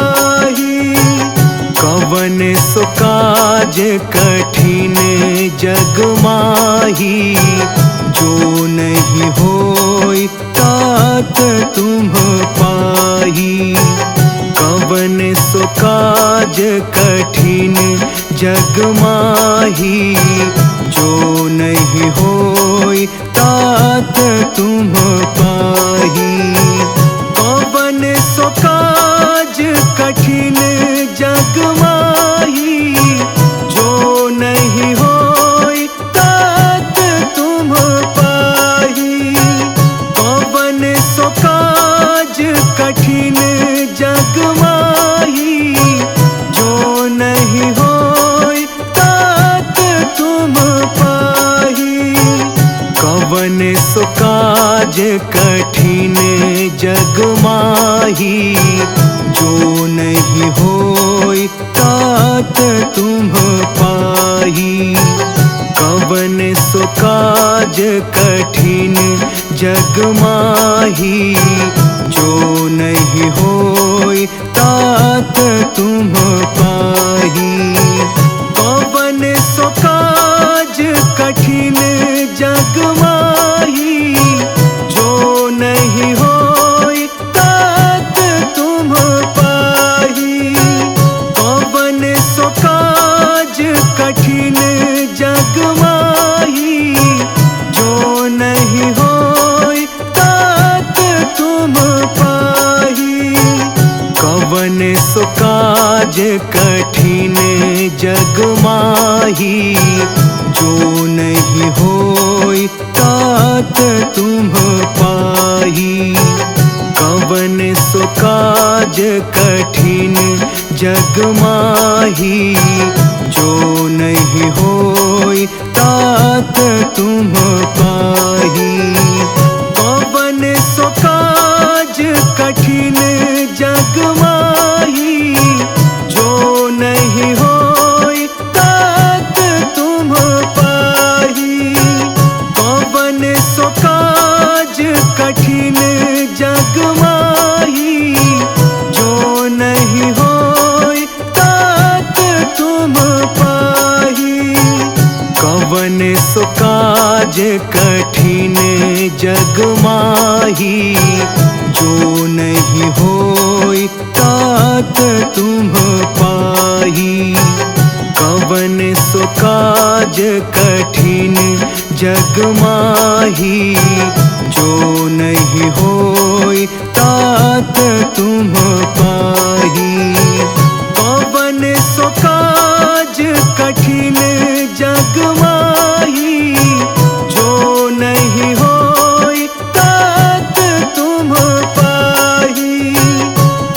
पाही। कवन सो काज कठिन जग माही, जो नहीं होई तात तुम पाही। कवन सो काज कठिन जग माही, जो नहीं होई तात तुम पाही। कवन सो काज कठिन जग माही, जो नहीं होई तात तुम पाही। कवन सो काज कठिन जग माही, जो नहीं होई तात तुम पाही। कठिन जग माही, जो नहीं होई तात तुम पाही। कवन सो काज कठिन जग माही, जो नहीं होई तात तुम पाही। कवन सो काज कठिन जग माही, जो नहीं होई तात तुम पाही। कवन सो काज कठिन जग माही, जो नहीं होई तात तुम पाही। कवन सो काज कठिन जग माही, जो नहीं होई तात तुम पाही। कवन सो काज कठिन जग माही, जो नहीं होई तात तुम पाही। कवन सो काज कठिन जग माही, जो नहीं होई तात तुम पाही। कवन सो काज कठिन जग माही, जो नहीं होई तात तुम पाही। कवन सो काज कठिन जग माही, जो नहीं होई तात तुम पाही। कवन सो काज कठिन जग माही, जो नहीं होई तात तुम पाही। कवन सो काज कठिन जग माही, जो नहीं होई तात तुम पाही।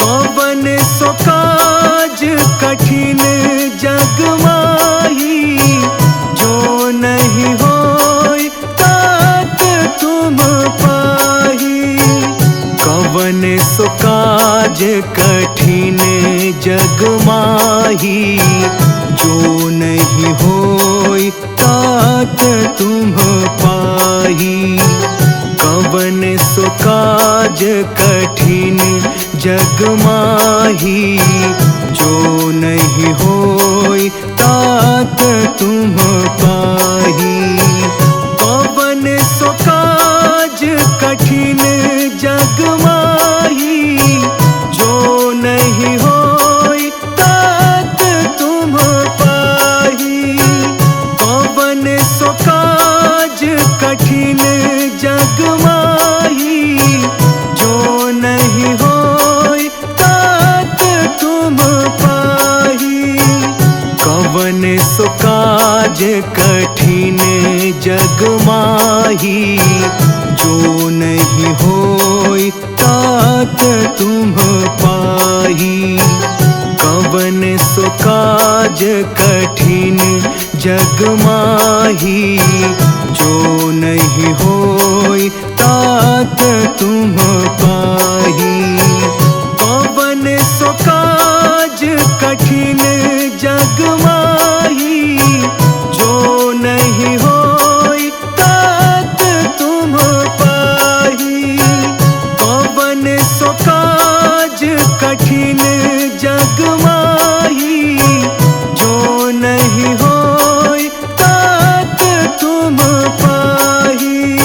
कवन सो काज कठिन जग माही, जो नहीं होई तात तुम पाही। कवन सो काज कठिन जग माही, जो नहीं होई तात तुम पाही। कवन सो काज कठिन जग माही, जो नहीं होई तात तुम पाही। कवन सो काज कठिन जग माही, जो नहीं होई तात तुम पाही। कवन सो काज कठिन जग माही, जो नहीं होई तात तुम पाही। कवन सो काज कठिन जग माही, जो नहीं होई तात तुम पाही। कवन सो काज कठिन जग माही, जो नहीं होई तात तुम पाही। कवन सो काज कठिन जग माही, जो नहीं होई तात तुम पाही। कवन सो काज कठिन जग माही, जो नहीं होई तात तुम पाही।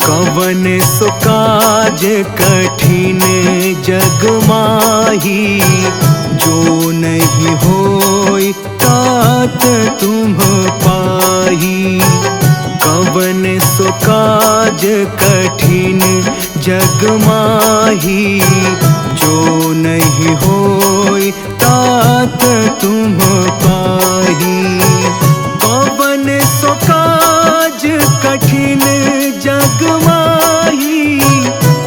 कवन सो काज कठिन जग माही, जो नहीं होई तात तुम पाही। कवन सो काज कठिन जग माही, जो नहीं होई तात तुम पाही। कवन सो काज कठिन जग माही,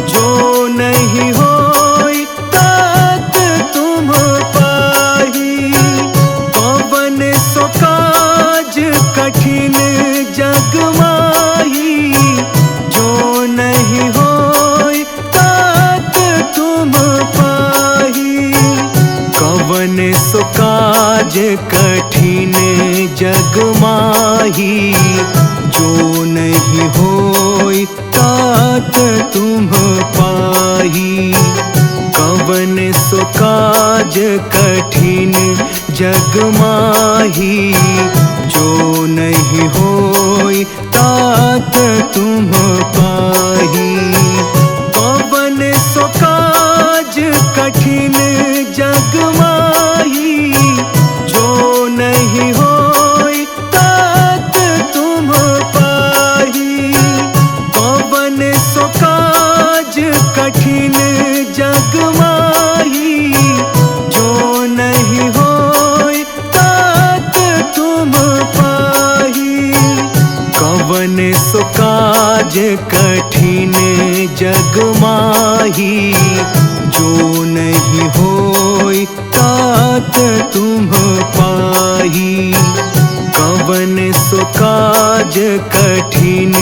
जो नहीं होई तात तुम पाही। कवन सो काज कठिन जग माही, जो नहीं कठिन जग माही, जो नहीं होई तात तुम पाही। कवन सो काज कठिन जग माही, जो नहीं होई तात तुम पाही। कवन सो काज कठिन जग माही, जो नहीं होई तात तुम पाही। कवन सो काज कठिन जग माही, जो नहीं होई तात तुम पाही। कवन सो काज कठिन जग माही, जो नहीं होई तात तुम पाही। कवन सो काज कठिन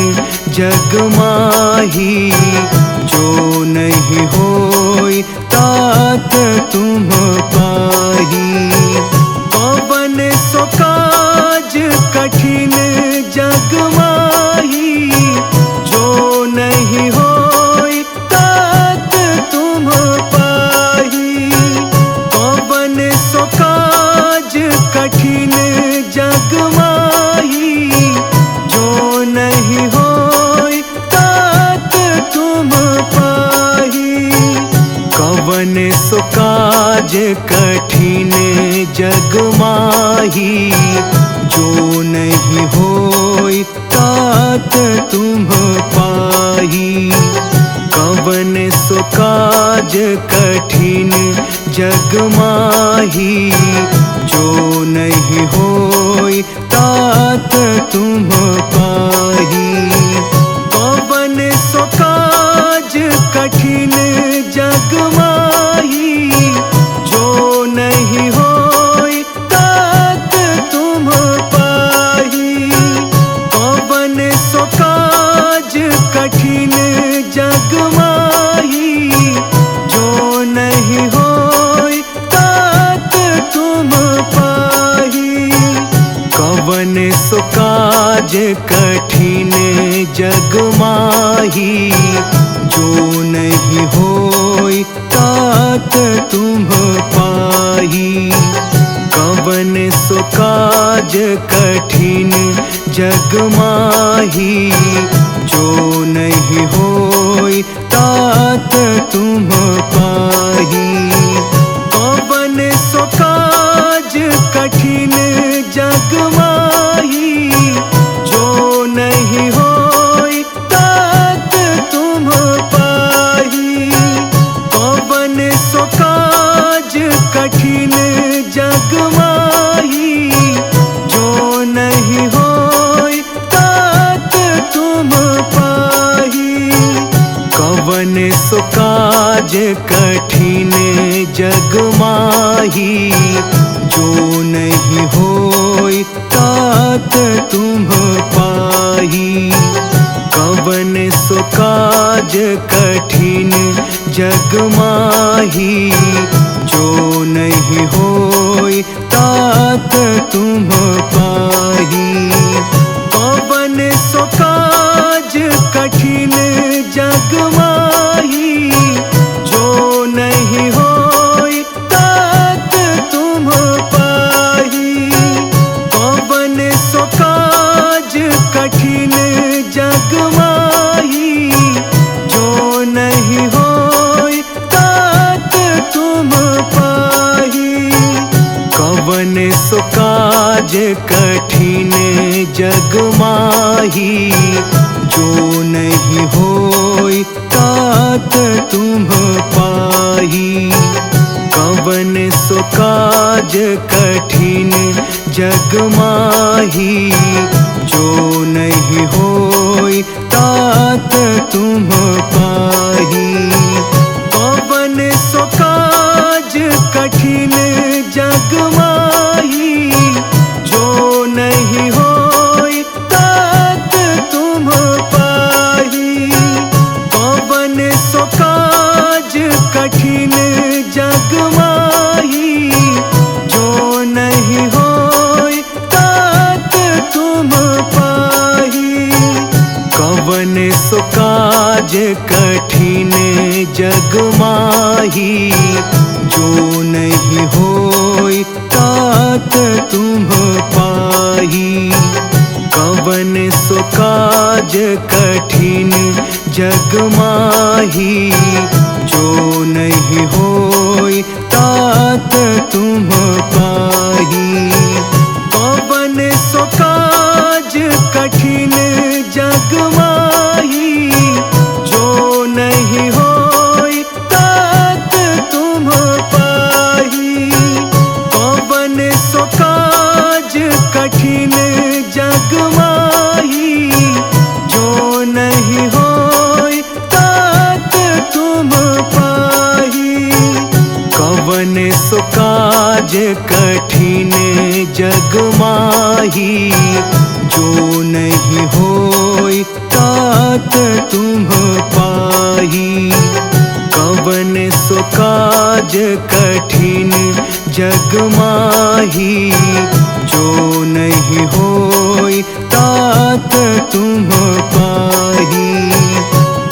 जग माही, जो नहीं होई तात तुम पाही। कवन सो काज कठिन जग माही, जो नहीं होई तात तुम पाही। कवन सो काज कठिन जग माही, जो नहीं होई तात तुम पाही। कवन सो काज कठिन जग माही, जो नहीं होई तात तुम पाही। कवन सो काज कठिन जग माही, जो नहीं होई तात तुम पाही। कवन सो काज कठिन जग माही, जो नहीं होई तात तुम पाही। कवन सो काज कठिन जग माही, जो नहीं होई तात तुम पाही। कवन सो काज कठिन जग माही, जो नहीं होई तात तुम पाही। कवन सो काज कठिन जग माही, जो नहीं होई तात तुम पाही। कवन सो काज कठिन जग माही, जो नहीं होई तात तुम पाही। कवन सो काज कठिन जग माही, जो नहीं होई तात तुम पाही। कवन सो काज कठिन जग माही, जो नहीं होई तात तुम पाही। कवन सो काज कठिन जग माही, जो नहीं होई तात तुम पाही। कवन सो काज कठिन जग माही, जो नहीं होई तात तुम पाही। कवन सो काज कठिन जग माही, जो नहीं होई तात तुम पाही। कवन सो काज कठिन जग माही, जो नहीं होई तात तुम पाही। कवन सो काज कठिन जग माही, जो नहीं होई तात तुम पाही। कवन सो काज कठिन जग माही, जो नहीं होई तात तुम पाही। कवन सो काज कठिन जग माही, जो नहीं होई कठिन जग माही, जो नहीं होई तात तुम पाही। कवन सो काज कठिन जग माही, जो नहीं होई तात तुम पाही। कवन सो काज कठिन जग माही, जो नहीं होई तात तुम पाही। कवन सो काज कठिन जग माही, जो नहीं होई तात तुम पाही। कवन सो काज कठिन जग माही, जो नहीं होई तात तुम पाही। कवन सो काज कठिन जग माही, जो नहीं होई तात तुम पाही।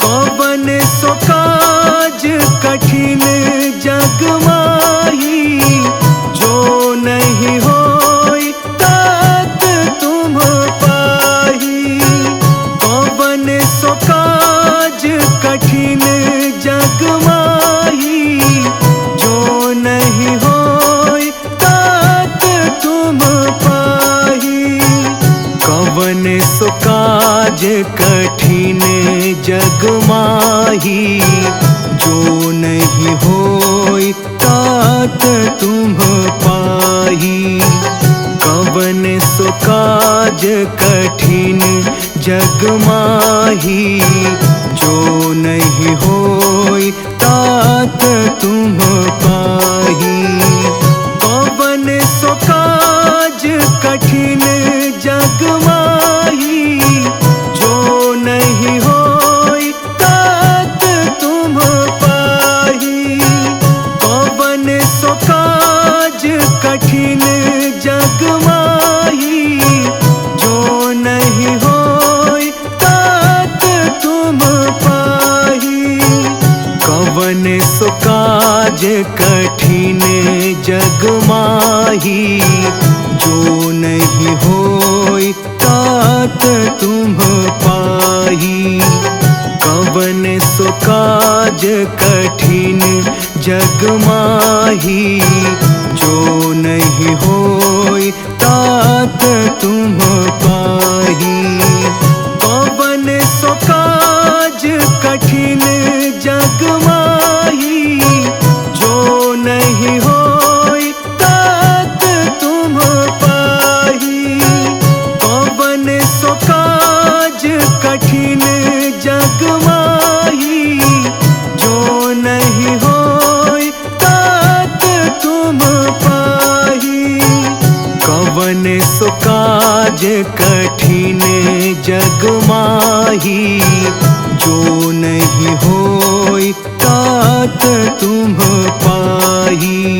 कवन सो काज कठिन जग माही, जो नहीं होई तात तुम पाही। कवन सो काज कठिन जग माही, जो नहीं होई तात तुम पाही। कवन सो काज कठिन जग माही, जो नहीं होई तात तुम पाही। कवन सो काज कठिन जग माही, जो नहीं होई तात तुम पाही। कवन सो काज कठिन जग माही, जो नहीं होई तात तुम पाही। कवन सो काज कठिन जग माही, जो नहीं होई तात तुम पाही। कवन सो काज कठिन जग माही, जो नहीं होई तात तुम पाही। कवन सो काज कठिन जग माही, जो नहीं होई तात तुम पाही। कवन सो काज कठिन जग माही, जो नहीं होई तात तुम पाही। कवन सो काज कठिन जग माही, जो नहीं होई तात तुम पाही। कवन सो काज कठिन जग माही, जो नहीं होई तात तुम पाही।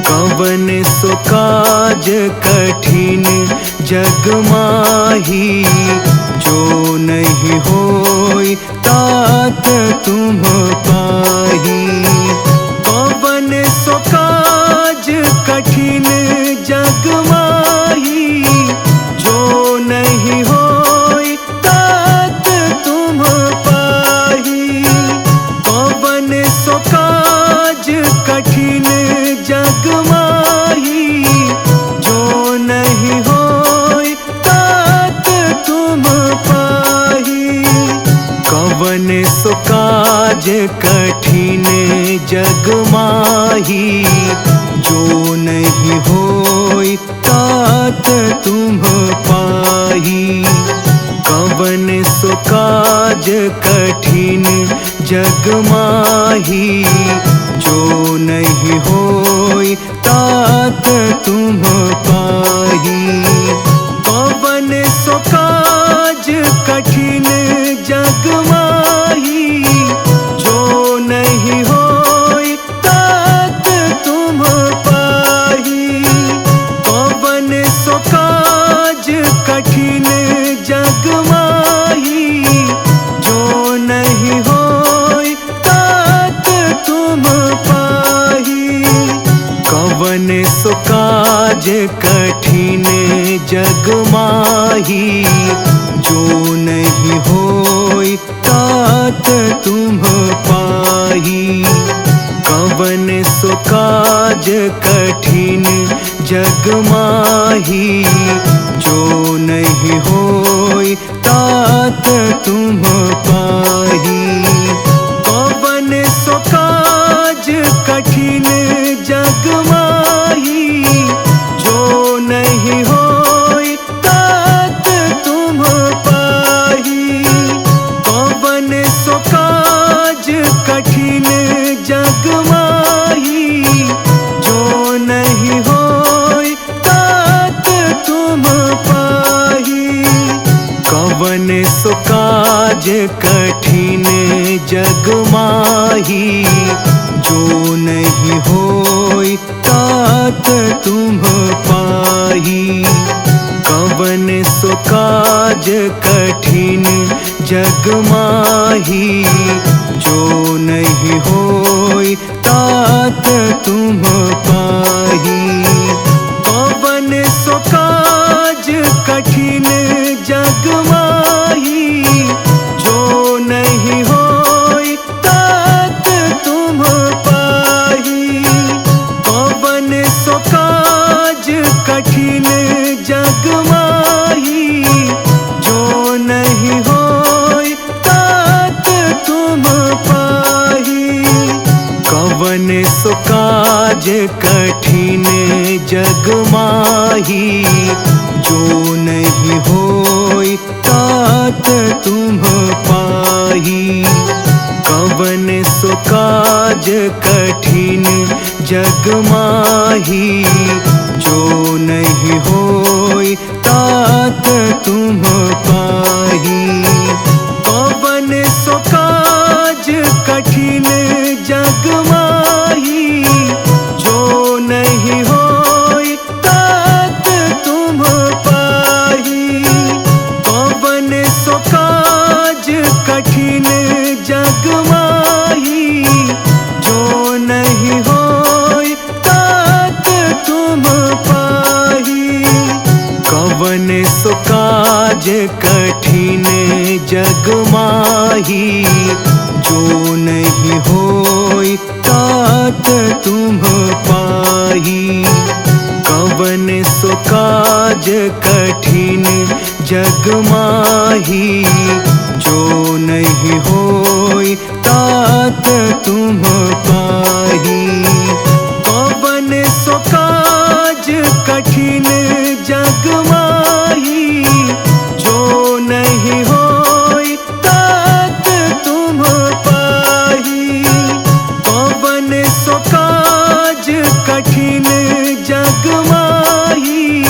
कवन सो काज कठिन जग माही, जो नहीं होई तात तुम पाही। कवन सो काज कठिन जग माही, जो नहीं होई तात तुम पाही। कवन सो काज कठिन जग माही, जो नहीं होई तात तुम पाही। कवन सो काज कठिन जग माही, जो नहीं होई तात तुम पाही। कवन सो काज कठिन जग माही, जो नहीं होई तात तुम पाही। कवन सो काज कठिन जग माही, जो नहीं होई तात तुम पाही। कवन सो काज कठिन जग माही, जो नहीं जग माही, जो नहीं होई तात तुम पाही। कवन सो काज कठिन जग माही, जो नहीं होई तात तुम पाही। कवन सो काज कठिन जग माही, जो नहीं होई तात तुम पाही। कवन सो काज कठिन जग माही, जो नहीं होई तात तुम पाही। कवन सो काज कठिन जग माही, जो नहीं होई तात तुम पाही। कवन सो काज कठिन जग माही, जो नहीं होई तात तुम पाही। कवन सो काज कठिन जग माही, जो नहीं होई तात तुम पाही। कवन सो काज कठिन जग माही, जो नहीं होई तात तुम पाही। कवन सो काज कठिन जग माही, जो नहीं होई तात तुम पाही। कवन सो काज कठिन जग माही, जो नहीं होई तात तुम पाही। कवन सो काज कठिन जग माही, जो नहीं होई तात तुम पाही। कवन सो काज कठिन जग माही, जो नहीं होई तात तुम पाही। कवन सो काज कठिन जग माही, जो नहीं होई तात तुम पाही। कवन सो काज कठिन जग माही, जो नहीं होई तात तुम पाही। कवन सो काज कठिन जग माही, जो नहीं होई तात तुम पाही। कवन सो काज कठिन जग माही,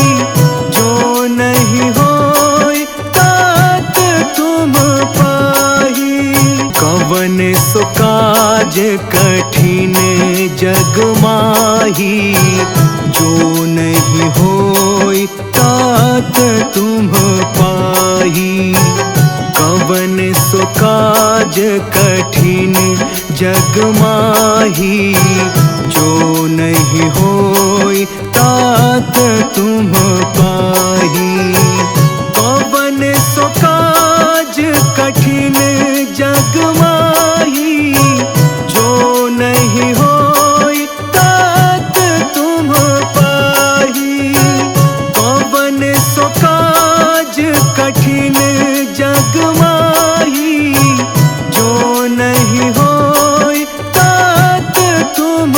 जो नहीं होई तात तुम पाही। कवन सो काज कठिन जग माही, जो नहीं होई तात तुम पाही। कवन सो काज कठिन जग माही, जो नहीं होई तात तुम पाही। कवन सो काज कठिन जग माही, जो नहीं होई तात तुम पाही। कवन सो काज कठिन जग माही, जो नहीं होई तात तुम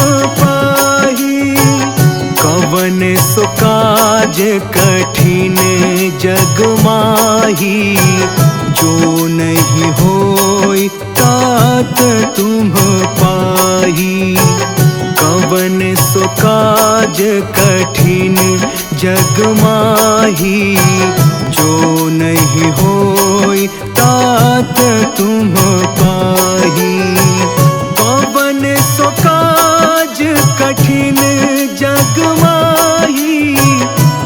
पाही। कवन सो काज कठिन जग माही, जो नहीं होई तात तुम पाही। कवन सो काज कठिन जग माही, जो नहीं होई तात तुम पाही। कवन सो काज कठिन जग माही,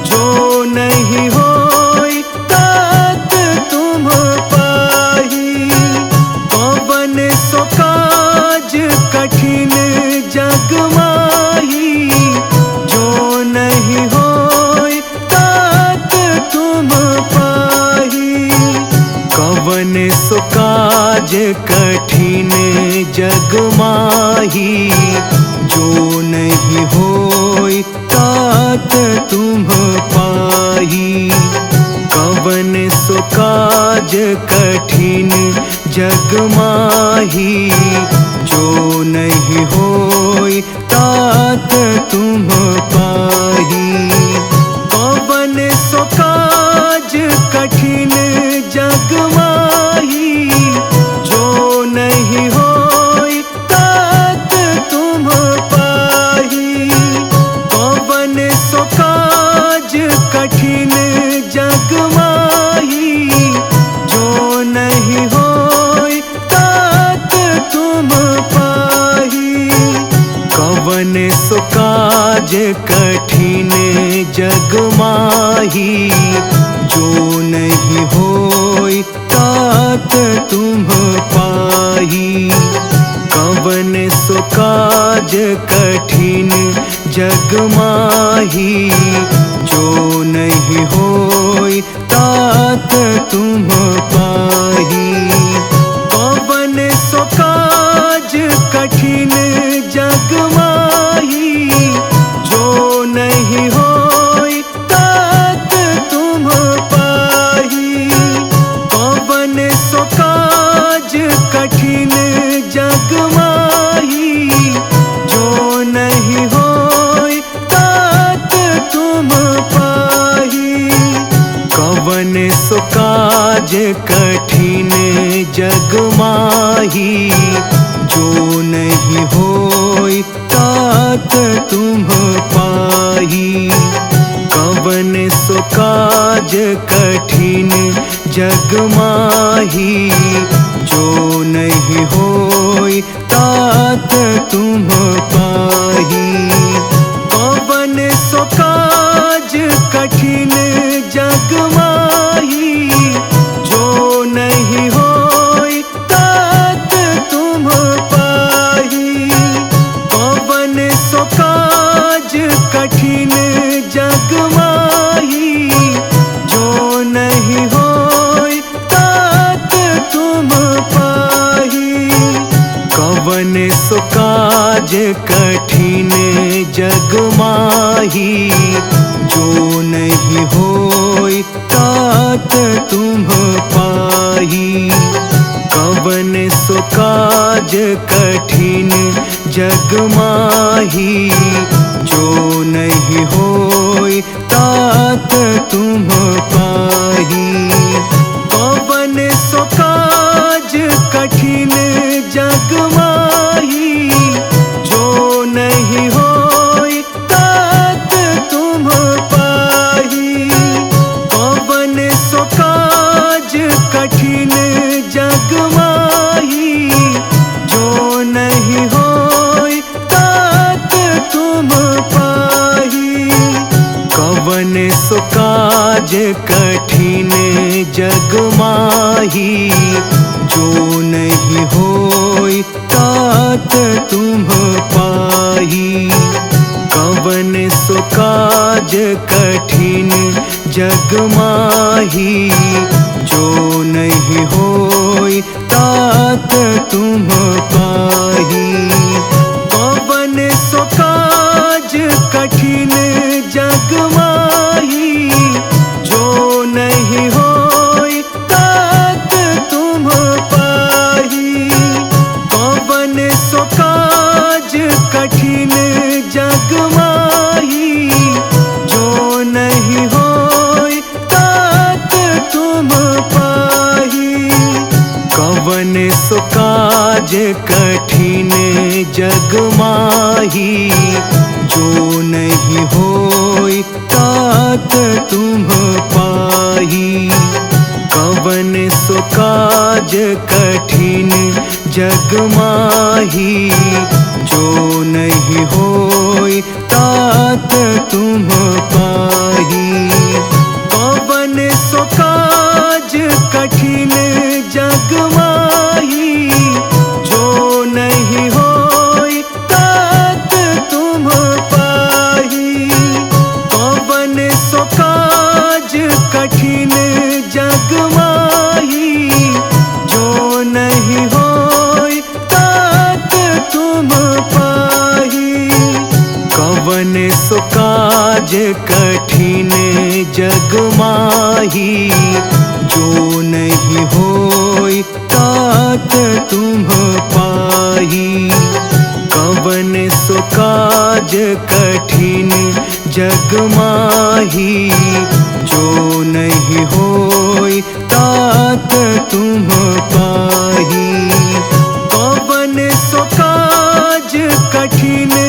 जो नहीं होई तात तुम पाही। कवन सो काज कठिन जग माही, जो नहीं होई तात सो काज कठिन जग माही, जो नहीं होई तात तुम पाही। कवन सो काज कठिन जग माही, जो नहीं होई तात तुम पाही। कवन सो काज कठिन जग माही, जो नहीं होई तात तुम पाही। कवन सो काज कठिन जग माही, जो नहीं होई तात तुम पाही। कवन सो काज कठिन जग माही, जो नहीं होई तात तुम पाही। कवन सो काज कठिन जग माही, जो नहीं होई तात तुम पाही। कवन सो काज कठिन जग माही, जो नहीं होई तात तुम पाही। कवन सो काज कठिन जग माही, जो नहीं होई तात तुम पाही। कवन सो काज कठिन जग माही, जो नहीं होई तात तुम पाही। कवन सो काज कठिन जग माही, जो नहीं होई तात तुम पाही। कवन सो काज कठिन जग माही, जो नहीं होई तात तुम पाही। कवन सो काज कठिन जग माही, जो नहीं होई तात तुम पाही। कवन सो काज कठिन जग माही, जो नहीं होई तात तुम पाही। कवन सो काज कठिन जग माही, जो नहीं होई तात तुम पाही। कवन सो काज कठिन जग माही, जो नहीं होई तात तुम पाही। कवन सो काज कठिन जग माही, जो नहीं होई तात तुम पाही। कवन सो काज कठिन जग माही, जो नहीं होई तात तुम पाही। कवन सो काज कठिन जग माही, जो नहीं होई तात तुम पाही। कवन सो काज कठिन जग माही, जो नहीं होई तात तुम पाही। कवन सो काज कठिन जग माही, जो नहीं होई तात तुम पाही। कवन सो काज कठिन जग माही, जो नहीं होई तात तुम पाही। कवन सो काज कठिन जग माही, जो नहीं होई तात तुम पाही। कवन सो काज कठिन जग माही, जो नहीं होई तात तुम पाही। कवन सो काज कठिन जग माही, माही, जो नहीं होई तात तुम पाही। कवन सो काज कठिन जग माही, जो नहीं होई तात तुम पाही। कवन सो काज कठिन